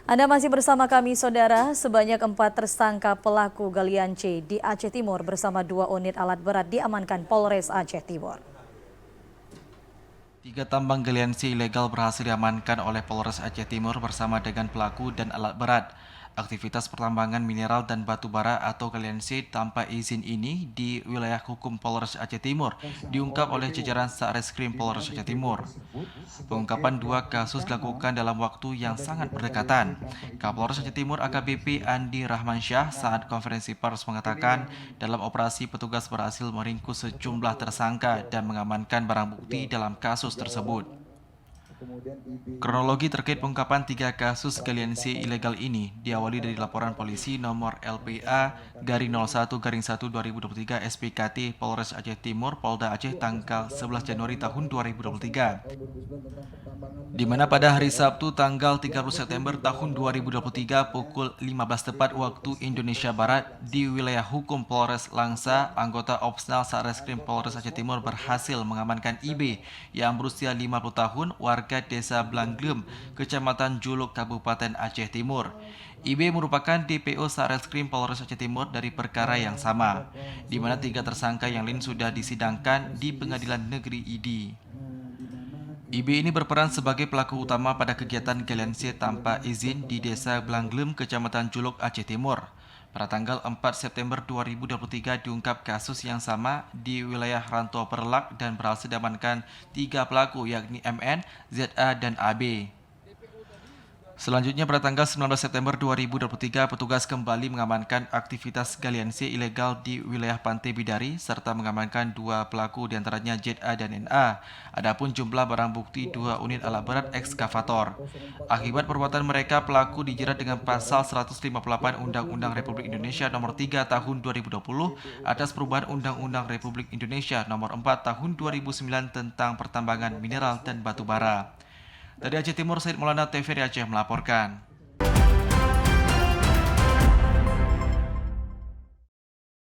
Anda masih bersama kami, saudara. Sebanyak 4 tersangka pelaku galian C di Aceh Timur bersama 2 unit alat berat diamankan Polres Aceh Timur. 3 tambang galian C ilegal berhasil diamankan oleh Polres Aceh Timur bersama dengan pelaku dan alat berat. Aktivitas pertambangan mineral dan batu bara atau galian C tanpa izin ini di wilayah hukum Polres Aceh Timur diungkap oleh jajaran Satreskrim Polres Aceh Timur. Pengungkapan 2 kasus dilakukan dalam waktu yang sangat berdekatan. Kapolres Aceh Timur AKBP Andi Rahmansyah saat konferensi pers mengatakan dalam operasi petugas berhasil meringkus sejumlah tersangka dan mengamankan barang bukti dalam kasus tersebut. Kronologi terkait pengungkapan 3 kasus galian C ilegal ini diawali dari laporan polisi nomor LPA-01-1/2023 SPKT Polres Aceh Timur Polda Aceh tanggal 11 Januari tahun 2023. Di mana pada hari Sabtu tanggal 30 September tahun 2023 pukul 15 tepat waktu Indonesia Barat di wilayah hukum Polres Langsa, anggota Opsnal Satreskrim Polres Aceh Timur berhasil mengamankan IB yang berusia 50 tahun warga desa Blanglem, Kecamatan Juluk, Kabupaten Aceh Timur. IB merupakan DPO Satreskrim Polres Aceh Timur dari perkara yang sama, di mana 3 tersangka yang lain sudah disidangkan di Pengadilan Negeri ID. IB ini berperan sebagai pelaku utama pada kegiatan galian C tanpa izin di Desa Blanglem, Kecamatan Juluk, Aceh Timur. Pada tanggal 4 September 2023 diungkap kasus yang sama di wilayah Rantau Perlak dan berhasil diamankan 3 pelaku yakni MN, ZA, dan AB. Selanjutnya pada tanggal 19 September 2023 petugas kembali mengamankan aktivitas galian C ilegal di wilayah Pantai Bidari serta mengamankan 2 pelaku diantaranya ZA dan NA. Adapun jumlah barang bukti 2 unit alat berat ekskavator. Akibat perbuatan mereka pelaku dijerat dengan pasal 158 Undang-Undang Republik Indonesia Nomor 3 Tahun 2020 atas perubahan Undang-Undang Republik Indonesia Nomor 4 Tahun 2009 tentang pertambangan mineral dan batu bara. Dari Aceh Timur, Said Maulana, TVRI Aceh melaporkan.